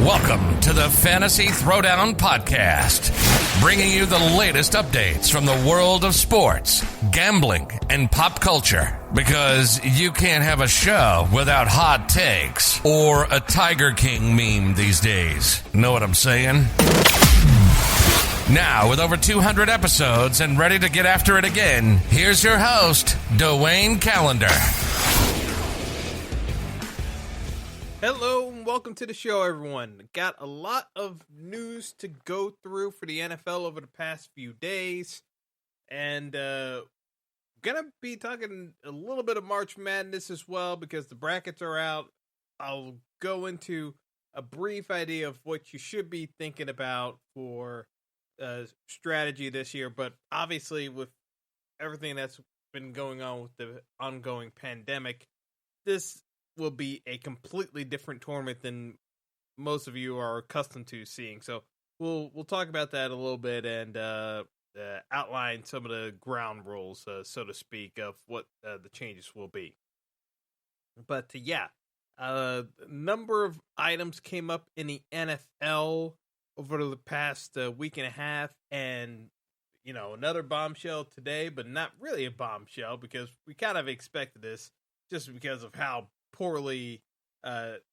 Welcome to the Fantasy Throwdown Podcast, bringing you the latest updates from the world of sports, gambling, and pop culture. Because you can't have a show without hot takes or a Tiger King meme these days. Know what I'm saying? Now, with over 200 episodes and ready to get after it again, here's your host, Dwayne Callender. Hello and welcome to the show, everyone. Got a lot of news to go through for the NFL over the past few days, and gonna be talking a little bit of March Madness as well because the brackets are out. I'll go into a brief idea of what you should be thinking about for strategy this year, but obviously with everything that's been going on with the ongoing pandemic, this will be a completely different tournament than most of you are accustomed to seeing. So we'll talk about that a little bit and outline some of the ground rules, so to speak, of what the changes will be. But a number of items came up in the NFL over the past week and a half, and another bombshell today, but not really a bombshell because we kind of expected this just because of how poorly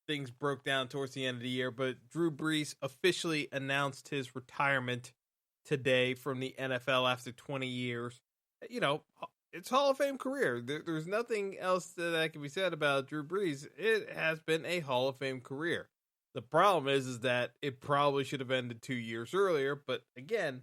things broke down towards the end of the year. But Drew Brees officially announced his retirement today from the NFL after 20 years. It's Hall of Fame career. There's nothing else that can be said about Drew Brees. It has been a Hall of Fame career. The problem is that it probably should have ended 2 years earlier. But again,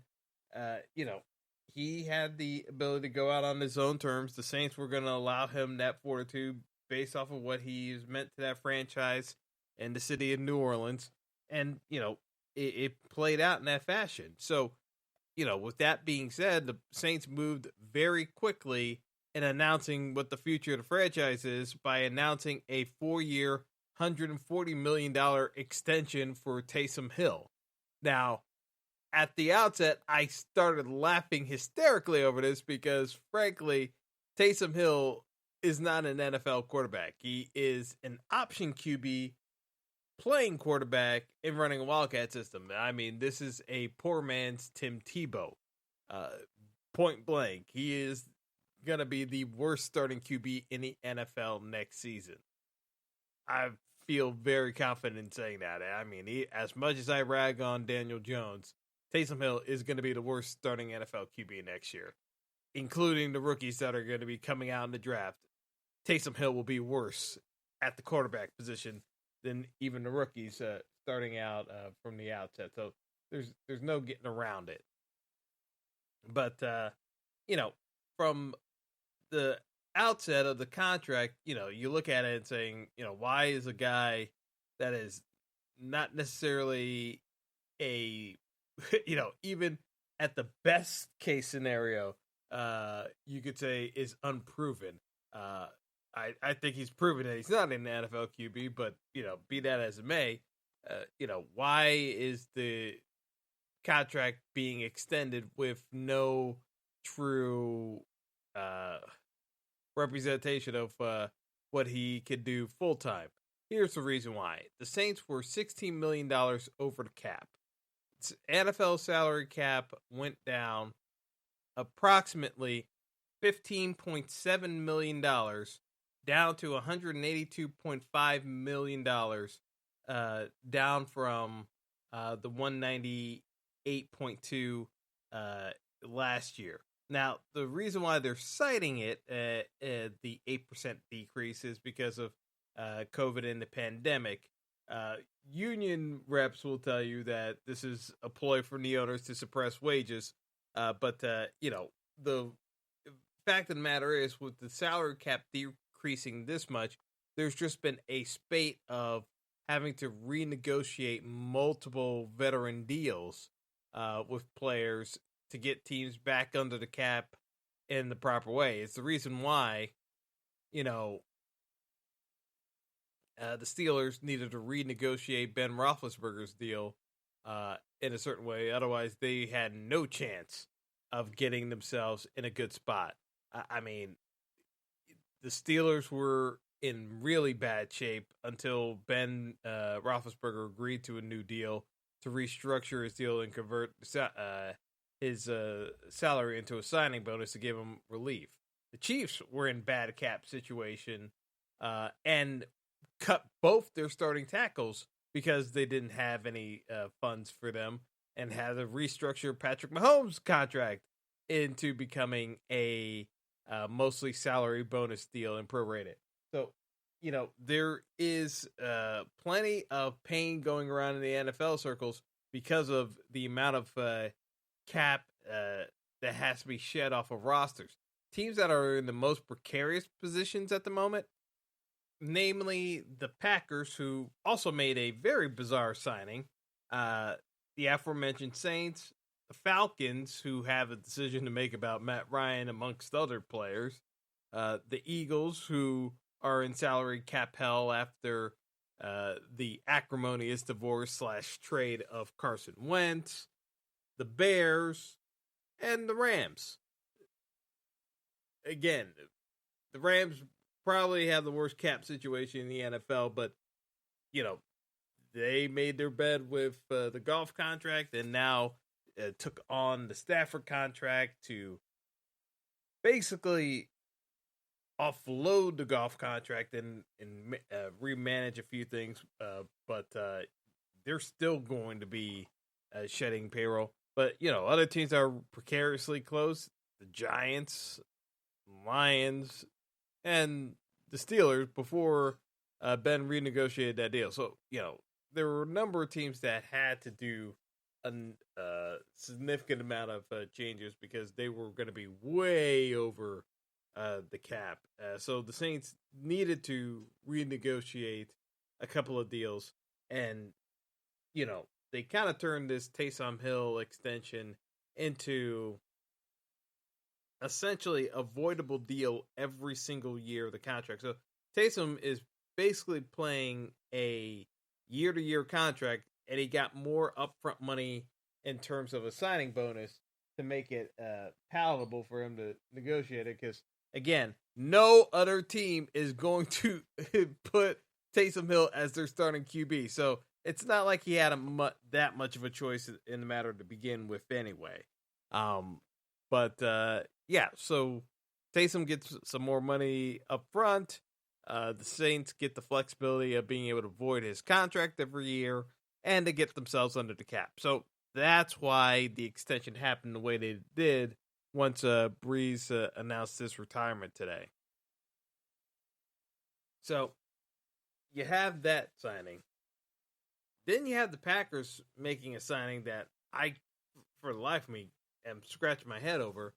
he had the ability to go out on his own terms. The Saints were going to allow him that fortitude based off of what he's meant to that franchise and the city of New Orleans. And, it played out in that fashion. So, with that being said, the Saints moved very quickly in announcing what the future of the franchise is by announcing a 4-year, $140 million extension for Taysom Hill. Now, at the outset, I started laughing hysterically over this because, frankly, Taysom Hill is not an NFL quarterback. He is an option QB playing quarterback and running a Wildcat system. I mean, this is a poor man's Tim Tebow. Point blank. He is going to be the worst starting QB in the NFL next season. I feel very confident in saying that. I mean, as much as I rag on Daniel Jones, Taysom Hill is going to be the worst starting NFL QB next year, including the rookies that are going to be coming out in the draft. Taysom Hill will be worse at the quarterback position than even the rookies starting out from the outset. So there's no getting around it. But, from the outset of the contract, you look at it and saying, why is a guy that is not necessarily a, even at the best case scenario, you could say is unproven. I think he's proven that he's not an NFL QB, but, be that as it may, why is the contract being extended with no true representation of what he could do full-time? Here's the reason why. The Saints were $16 million over the cap. NFL salary cap went down approximately $15.7 million down to $182.5 million, down from the $198.2 last year. Now, the reason why they're citing it, the 8% decrease, is because of COVID and the pandemic. Union reps will tell you that this is a ploy from the owners to suppress wages. But the fact of the matter is, with the salary cap decreasing this much, there's just been a spate of having to renegotiate multiple veteran deals with players to get teams back under the cap in the proper way. It's the reason why, the Steelers needed to renegotiate Ben Roethlisberger's deal in a certain way. Otherwise, they had no chance of getting themselves in a good spot. I mean, the Steelers were in really bad shape until Ben Roethlisberger agreed to a new deal to restructure his deal and convert his salary into a signing bonus to give him relief. The Chiefs were in bad cap situation and cut both their starting tackles because they didn't have any funds for them, and had to restructure Patrick Mahomes' contract into becoming a mostly salary bonus deal and prorated. So, there is plenty of pain going around in the NFL circles because of the amount of cap that has to be shed off of rosters. Teams that are in the most precarious positions at the moment, namely the Packers, who also made a very bizarre signing, the aforementioned Saints, the Falcons, who have a decision to make about Matt Ryan amongst other players, the Eagles, who are in salary cap hell after the acrimonious divorce / trade of Carson Wentz, the Bears, and the Rams. Again, the Rams probably have the worst cap situation in the NFL, but, they made their bed with the Goff contract and now took on the Stafford contract to basically offload the Goff contract and remanage a few things, but they're still going to be shedding payroll. But, other teams are precariously close. The Giants, Lions, and the Steelers before Ben renegotiated that deal. So, there were a number of teams that had to do a significant amount of changes because they were going to be way over the cap. So the Saints needed to renegotiate a couple of deals, and, they kind of turned this Taysom Hill extension into essentially avoidable deal every single year of the contract. So Taysom is basically playing a year-to-year contract, and he got more upfront money in terms of a signing bonus to make it palatable for him to negotiate it. Because, again, no other team is going to put Taysom Hill as their starting QB. So it's not like he had that much of a choice in the matter to begin with anyway. Yeah, so Taysom gets some more money up front. The Saints get the flexibility of being able to void his contract every year and to get themselves under the cap. So that's why the extension happened the way they did once Breeze announced his retirement today. So you have that signing. Then you have the Packers making a signing that I, for the life of me, am scratching my head over.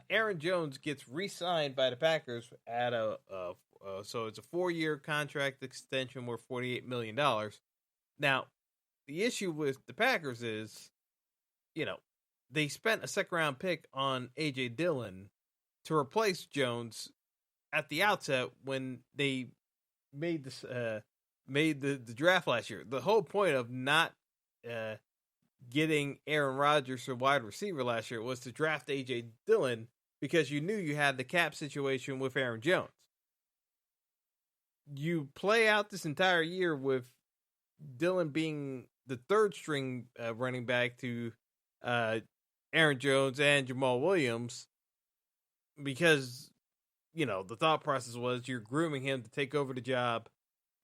Aaron Jones gets re-signed by the Packers at so it's a 4-year contract extension worth $48 million. Now, the issue with the Packers is, they spent a second-round pick on A.J. Dillon to replace Jones at the outset when they made this made the draft last year. The whole point of not getting Aaron Rodgers a wide receiver last year was to draft A.J. Dillon because you knew you had the cap situation with Aaron Jones. You play out this entire year with Dillon being the third string running back to Aaron Jones and Jamal Williams because, the thought process was you're grooming him to take over the job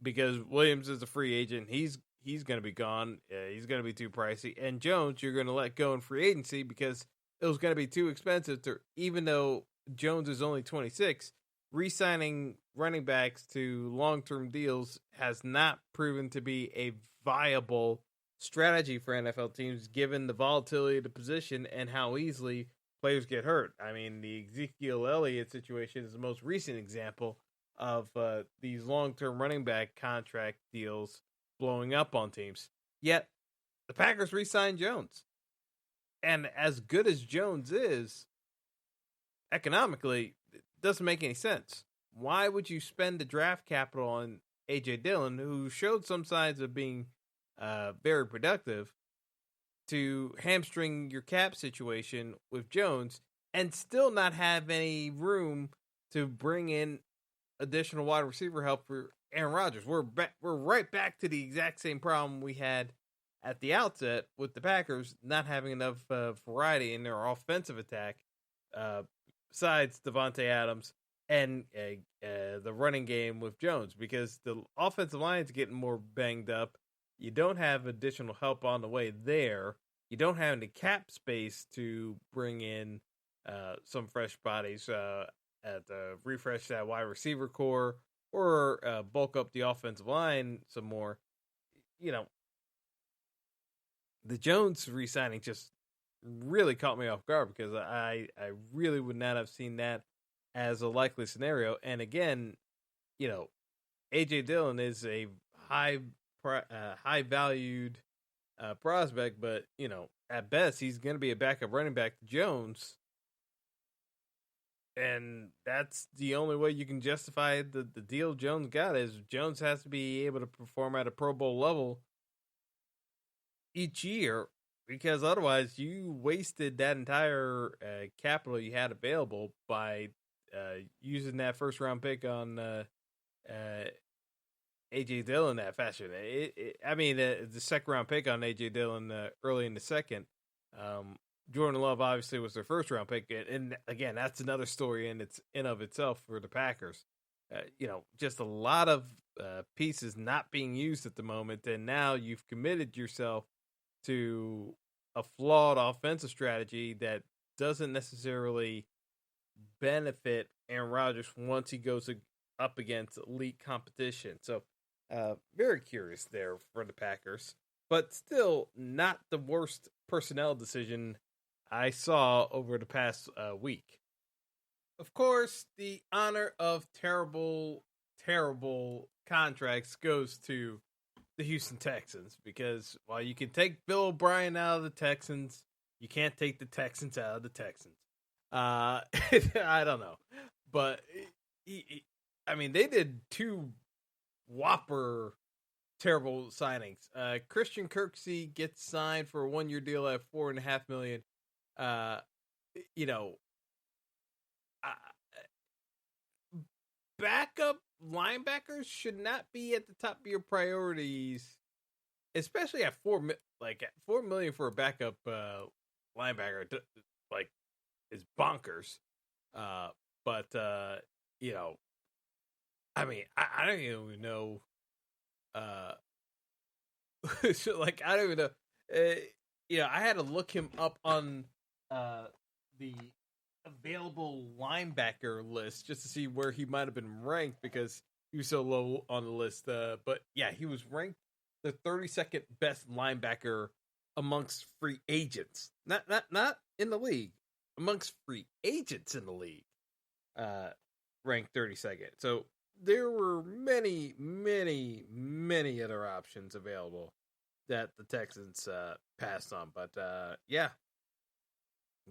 because Williams is a free agent. He's going to be gone. He's going to be too pricey. And Jones, you're going to let go in free agency because it was going to be too expensive to, even though Jones is only 26, re-signing running backs to long-term deals has not proven to be a viable strategy for NFL teams given the volatility of the position and how easily players get hurt. I mean, the Ezekiel Elliott situation is the most recent example of these long-term running back contract deals blowing up on teams. Yet, the Packers re-signed Jones. And as good as Jones is, economically, it doesn't make any sense. Why would you spend the draft capital on A.J. Dillon, who showed some signs of being very productive, to hamstring your cap situation with Jones and still not have any room to bring in additional wide receiver help for Aaron Rodgers. We're right back to the exact same problem we had at the outset with the Packers not having enough variety in their offensive attack, besides Devontae Adams and the running game with Jones, because the offensive line's getting more banged up. You don't have additional help on the way there. You don't have any cap space to bring in some fresh bodies at refresh that wide receiver core or bulk up the offensive line some more. You know, the Jones re-signing just really caught me off guard because I really would not have seen that as a likely scenario. And again, you know, AJ Dillon is a high valued prospect, but you know, at best he's going to be a backup running back to Jones, and that's the only way you can justify the deal Jones got. Is Jones has to be able to perform at a Pro Bowl level each year, because otherwise you wasted that entire capital you had available by using that first round pick on AJ Dillon that fashion. The second round pick on AJ Dillon early in the second. Jordan Love obviously was their first round pick, and again, that's another story in of itself for the Packers. You know, just a lot of pieces not being used at the moment, and now you've committed yourself to a flawed offensive strategy that doesn't necessarily benefit Aaron Rodgers once he goes up against elite competition. So, very curious there for the Packers, but still not the worst personnel decision I saw over the past week. Of course, the honor of terrible contracts goes to the Houston Texans, because while you can take Bill O'Brien out of the Texans, you can't take the Texans out of the Texans. I don't know, but they did two whopper terrible signings. Christian Kirksey gets signed for a 1-year deal at $4.5 million. Backup linebackers should not be at the top of your priorities, especially at $4 million for a backup linebacker. Is bonkers. I don't even know. I don't even know. I had to look him up on the available linebacker list just to see where he might have been ranked, because he was so low on the list. But yeah, he was ranked the 32nd best linebacker amongst free agents. Not in the league. Amongst free agents in the league. Ranked 32nd. So there were many, many, many other options available that the Texans passed on. But yeah,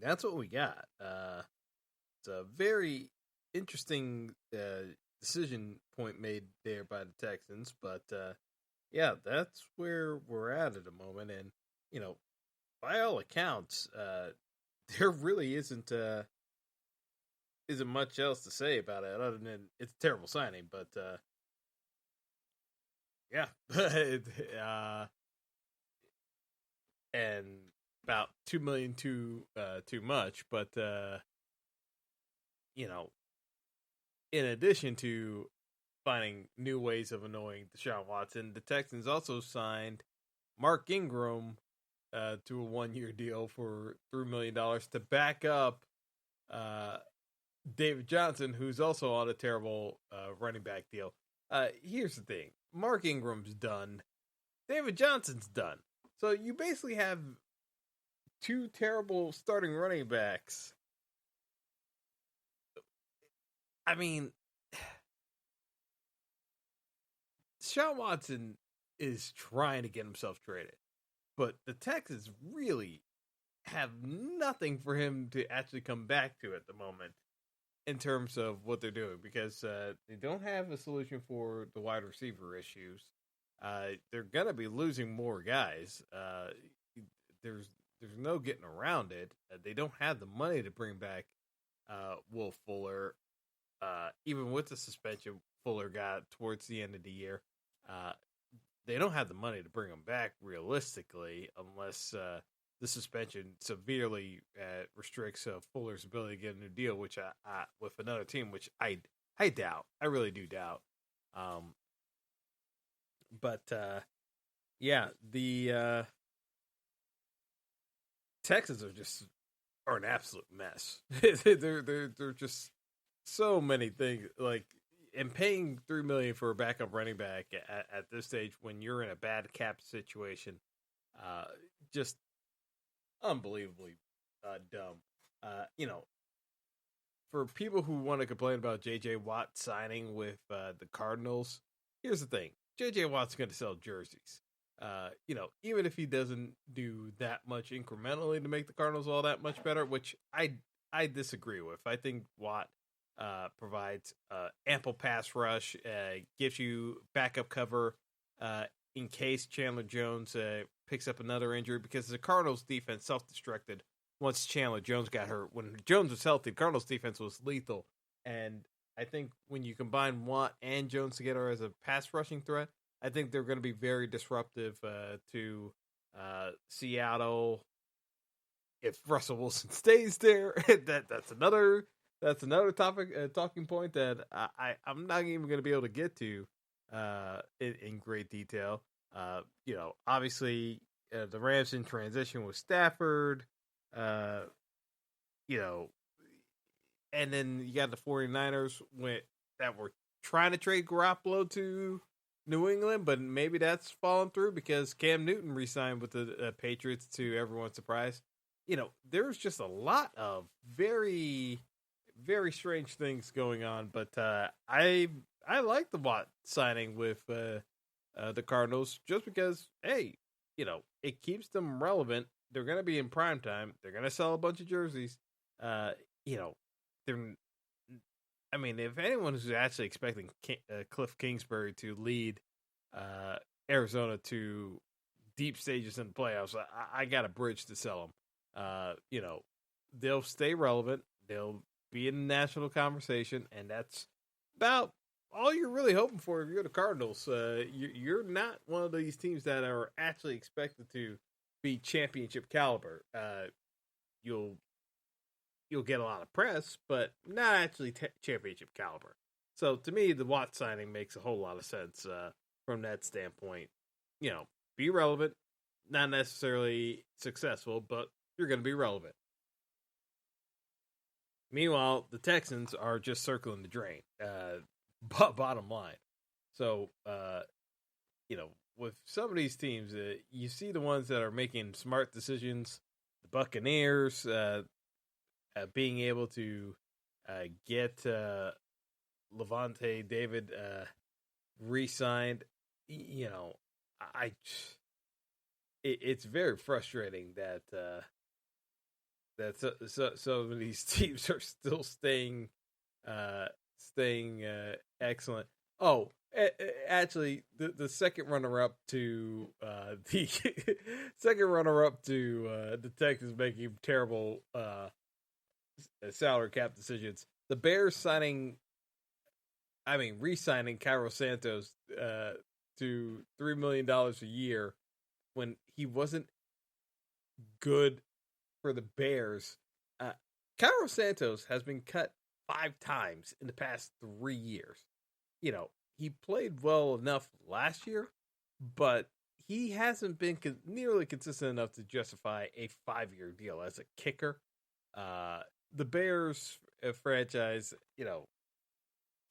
that's what we got. It's a very interesting decision point made there by the Texans. But yeah, that's where we're at the moment. And, by all accounts, there really isn't much else to say about it other than it's a terrible signing. But yeah, and about $2 million too much. But in addition to finding new ways of annoying Deshaun Watson, the Texans also signed Mark Ingram to a 1-year deal for $3 million to back up David Johnson, who's also on a terrible running back deal. Here's the thing. Mark Ingram's done. David Johnson's done. So you basically have two terrible starting running backs. Deshaun Watson is trying to get himself traded, but the Texans really have nothing for him to actually come back to at the moment in terms of what they're doing, because they don't have a solution for the wide receiver issues. They're going to be losing more guys. There's no getting around it. They don't have the money to bring back Will Fuller. even with the suspension Fuller got towards the end of the year, they don't have the money to bring him back realistically unless the suspension severely restricts Fuller's ability to get a new deal, which I with another team, which I doubt. I really do doubt. But the Texans are an absolute mess. they're just so many things, like, and paying $3 million for a backup running back at this stage when you're in a bad cap situation, just unbelievably dumb. For people who want to complain about J.J. Watt signing with the Cardinals, here's the thing: J.J. Watt's going to sell jerseys. Even if he doesn't do that much incrementally to make the Cardinals all that much better, which I disagree with. I think Watt provides ample pass rush, gives you backup cover in case Chandler Jones picks up another injury, because the Cardinals defense self-destructed once Chandler Jones got hurt. When Jones was healthy, the Cardinals defense was lethal, and I think when you combine Watt and Jones together as a pass rushing threat, I think they're going to be very disruptive to Seattle. If Russell Wilson stays there, that's another topic, talking point that I'm not even going to be able to get to in great detail. Obviously the Rams in transition with Stafford, and then you got the 49ers that were trying to trade Garoppolo to New England, but maybe that's fallen through because Cam Newton re-signed with the Patriots, to everyone's surprise. There's just a lot of very, very strange things going on, but I like the Watt signing with the Cardinals just because, hey, it keeps them relevant. They're going to be in prime time. They're going to sell a bunch of jerseys. If anyone who's actually expecting Cliff Kingsbury to lead Arizona to deep stages in the playoffs, I got a bridge to sell them. They'll stay relevant. They'll be in the national conversation, and that's about all you're really hoping for if you're the Cardinals. You're not one of these teams that are actually expected to be championship caliber. You'll get a lot of press, but not actually championship caliber. So to me, the Watt signing makes a whole lot of sense from that standpoint. Be relevant, not necessarily successful, but you're going to be relevant. Meanwhile, the Texans are just circling the drain, bottom line. So, with some of these teams, you see the ones that are making smart decisions. The Buccaneers being able to get Levante David re-signed. It's very frustrating that some of these teams are still staying excellent. Oh, actually, the second runner-up to the Texans making terrible salary cap decisions. The Bears re-signing Cairo Santos to $3 million a year when he wasn't good for the Bears. Cairo Santos has been cut 5 times in the past 3 years. He played well enough last year, but he hasn't been nearly consistent enough to justify a 5-year deal as a kicker. The Bears franchise,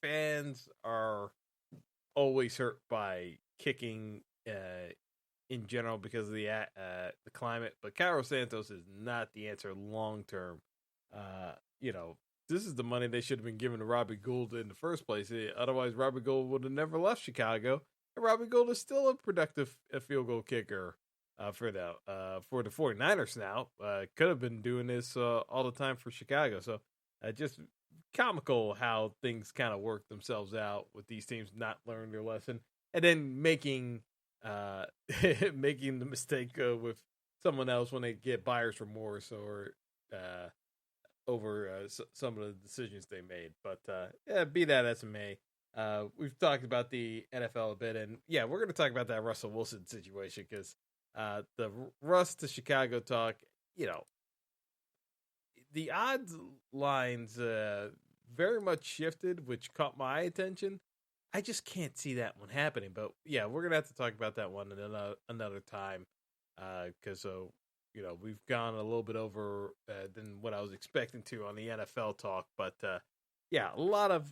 fans are always hurt by kicking in general because of the climate, but Cairo Santos is not the answer long term. This is the money they should have been giving to Robbie Gould in the first place. Otherwise, Robbie Gould would have never left Chicago, and Robbie Gould is still a productive field goal kicker for the 49ers now. Could have been doing this all the time for Chicago. So just comical how things kind of work themselves out with these teams not learning their lesson and then making the mistake with someone else when they get buyer's remorse over some of the decisions they made. But yeah, be that as it may, we've talked about the NFL a bit, and yeah, we're going to talk about that Russell Wilson situation because the Russ to Chicago talk, the odds lines very much shifted, which caught my attention. I just can't see that one happening. But yeah, we're gonna have to talk about that one another time because we've gone a little bit over than what I was expecting to on the NFL talk. But yeah, a lot of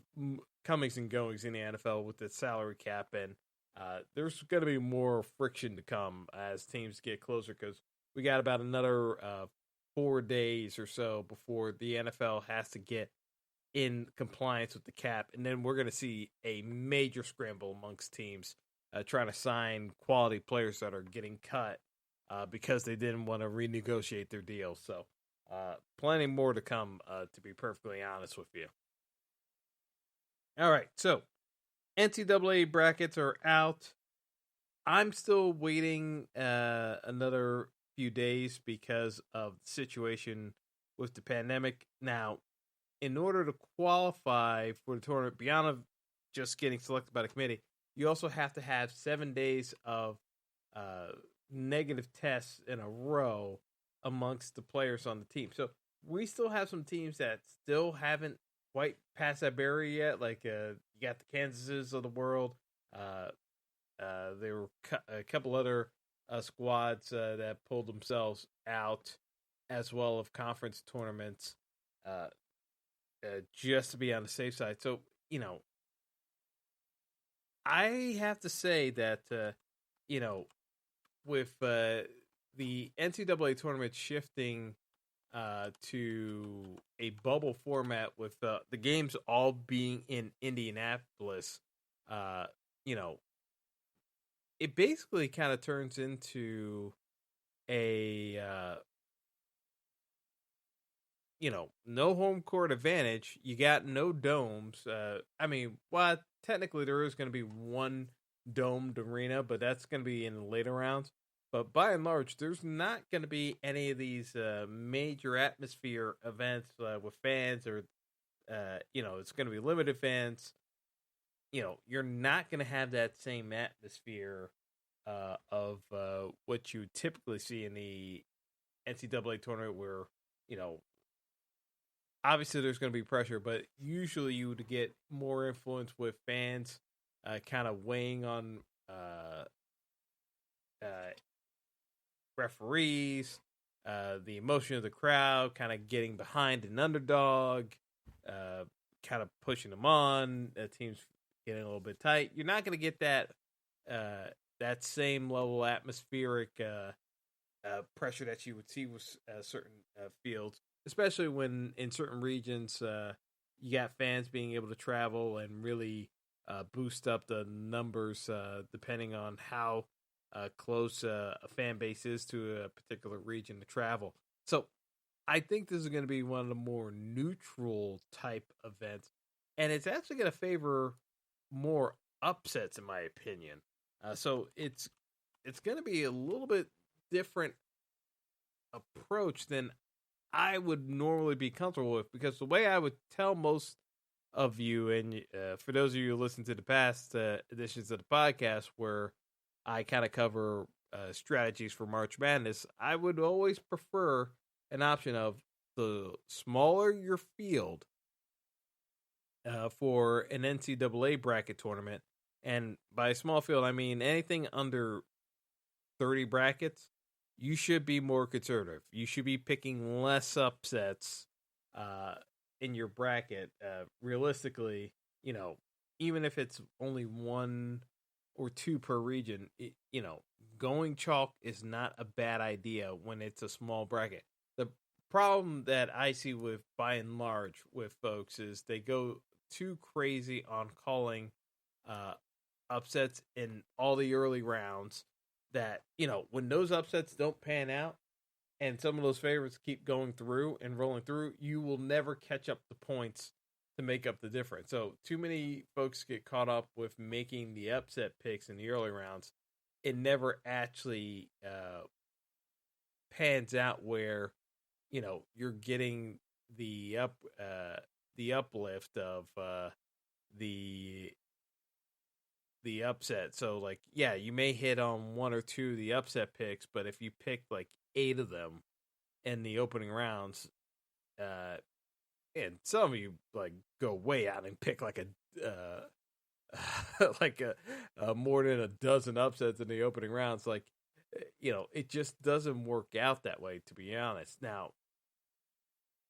comings and goings in the NFL with the salary cap, and there's going to be more friction to come as teams get closer because we got about another 4 days or so before the NFL has to get in compliance with the cap, and then we're going to see a major scramble amongst teams trying to sign quality players that are getting cut because they didn't want to renegotiate their deals. So plenty more to come, to be perfectly honest with you. All right, so NCAA brackets are out. I'm still waiting another few days because of the situation with the pandemic. Now, in order to qualify for the tournament, beyond just getting selected by the committee, you also have to have 7 days of negative tests in a row amongst the players on the team. So we still have some teams that still haven't quite passed that barrier yet. Like you got the Kansases of the world. There were a couple other squads that pulled themselves out, as well of conference tournaments. Just to be on the safe side. So, I have to say that, with the NCAA tournament shifting to a bubble format with the games all being in Indianapolis, it basically kind of turns into a no home court advantage. You got no domes. Technically there is going to be one domed arena, but that's going to be in the later rounds. But by and large, there's not going to be any of these major atmosphere events with fans, or it's going to be limited fans. You're not going to have that same atmosphere of what you typically see in the NCAA tournament, where obviously there's going to be pressure, but usually you would get more influence with fans kind of weighing on referees, the emotion of the crowd, kind of getting behind an underdog, kind of pushing them on. Teams getting a little bit tight. You're not going to get that same level of atmospheric pressure that you would see with certain fields, especially when in certain regions you got fans being able to travel and really boost up the numbers depending on how close a fan base is to a particular region to travel. So I think this is going to be one of the more neutral type events, and it's actually going to favor more upsets, in my opinion. So it's going to be a little bit different approach than I would normally be comfortable with, because the way I would tell most of you, and for those of you who listen to the past editions of the podcast where I kind of cover strategies for March Madness, I would always prefer an option of the smaller your field for an NCAA bracket tournament. And by small field, I mean anything under 30 brackets. You should be more conservative. You should be picking less upsets in your bracket. Realistically, even if it's only 1 or 2 per region, going chalk is not a bad idea when it's a small bracket. The problem that I see with, by and large, with folks is they go too crazy on calling upsets in all the early rounds, that, when those upsets don't pan out and some of those favorites keep going through and rolling through, you will never catch up the points to make up the difference. So too many folks get caught up with making the upset picks in the early rounds. It never actually pans out where, you're getting the uplift of the upset. So like, yeah, you may hit on one or two of the upset picks, but if you pick like 8 of them in the opening rounds, and some of you like go way out and pick like a like a more than a dozen upsets in the opening rounds, like, it just doesn't work out that way, to be honest. Now,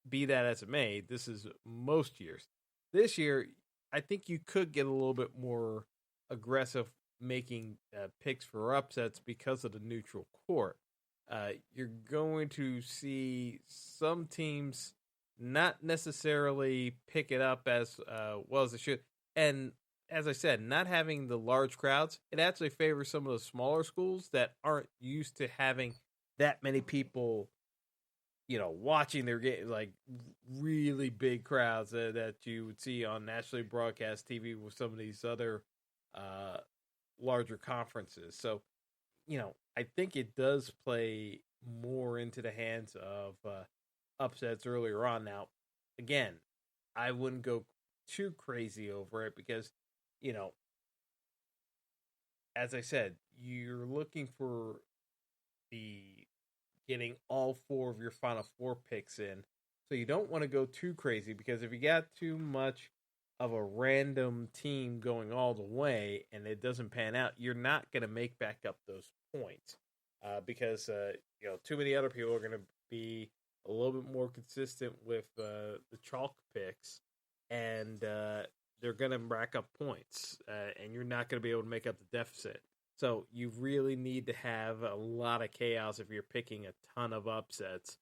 be that as it may, this is most years. This year, I think you could get a little bit more aggressive making picks for upsets because of the neutral court. You're going to see some teams not necessarily pick it up as well as they should. And as I said, not having the large crowds, it actually favors some of the smaller schools that aren't used to having that many people, watching their game, like really big crowds that you would see on nationally broadcast TV with some of these other larger conferences. So, I think it does play more into the hands of upsets earlier on. Now, again, I wouldn't go too crazy over it because, as I said, you're looking for the getting all 4 of your final 4 picks in. So you don't want to go too crazy, because if you got too much of a random team going all the way and it doesn't pan out, you're not going to make back up those points because too many other people are going to be a little bit more consistent with the chalk picks, and they're going to rack up points, and you're not going to be able to make up the deficit. So you really need to have a lot of chaos if you're picking a ton of upsets,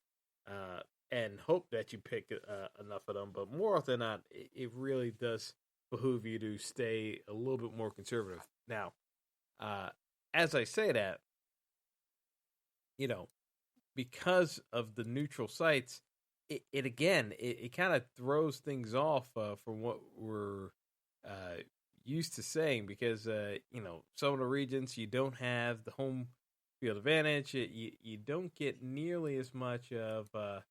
and hope that you pick enough of them. But more often than not, it really does behoove you to stay a little bit more conservative. Now, as I say that, because of the neutral sites, it kind of throws things off from what we're used to saying, because some of the regions you don't have the home field advantage. You don't get nearly as much of a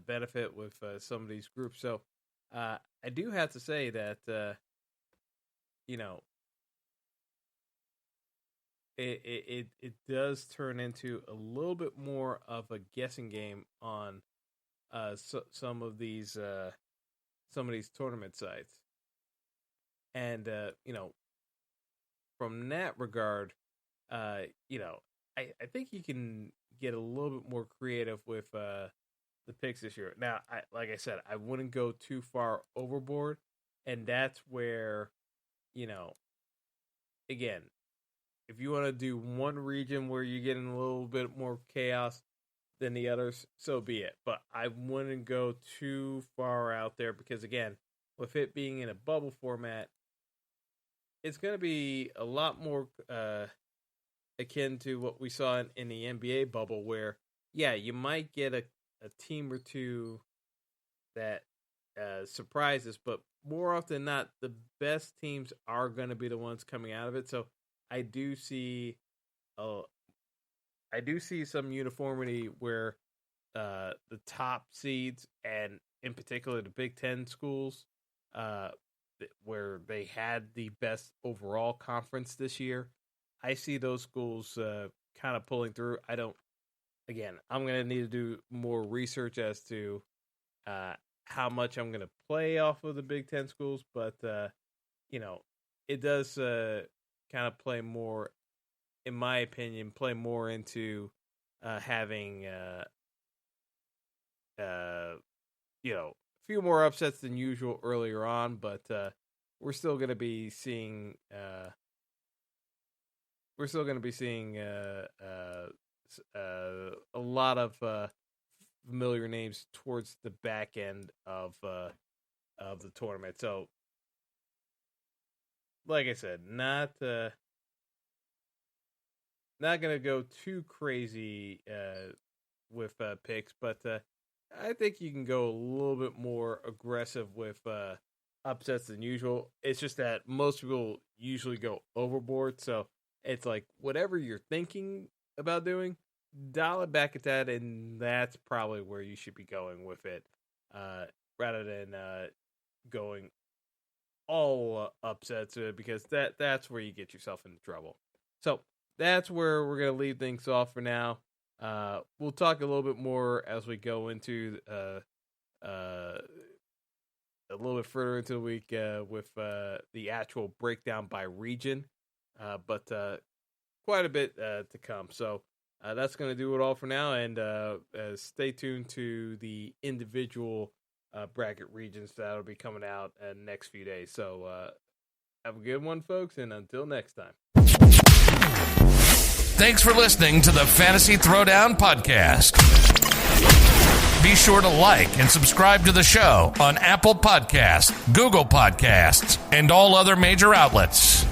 benefit with some of these groups. So I do have to say that it does turn into a little bit more of a guessing game on some of these tournament sites. And from that regard, I think you can get a little bit more creative with the picks this year. Now, like I said, I wouldn't go too far overboard, and that's where, again, if you want to do one region where you're getting a little bit more chaos than the others, so be it. But I wouldn't go too far out there, because, again, with it being in a bubble format, it's going to be a lot more akin to what we saw in the NBA bubble, where, yeah, you might get a team or two that surprises, but more often than not, the best teams are going to be the ones coming out of it. So I do see some uniformity where the top seeds, and in particular the Big Ten schools, where they had the best overall conference this year, I see those schools kind of pulling through. I'm going to need to do more research as to how much I'm going to play off of the Big Ten schools, but it does kind of play more, in my opinion, into having a few more upsets than usual earlier on, but we're still going to be seeing a lot of familiar names towards the back end of the tournament. So, like I said, not going to go too crazy with picks, but I think you can go a little bit more aggressive with upsets than usual. It's just that most people usually go overboard, so it's like whatever you're thinking about doing, dial it back at that, and that's probably where you should be going with it, rather than going all upsets, because that's where you get yourself into trouble. So that's where we're going to leave things off for now. We'll talk a little bit more as we go into a little bit further into the week with the actual breakdown by region, but quite a bit to come. So that's going to do it all for now, and stay tuned to the individual bracket regions that'll be coming out in the next few days. So have a good one, folks, and until next time. Thanks for listening to the Fantasy Throwdown Podcast. Be sure to like and subscribe to the show on Apple Podcasts, Google Podcasts, and all other major outlets.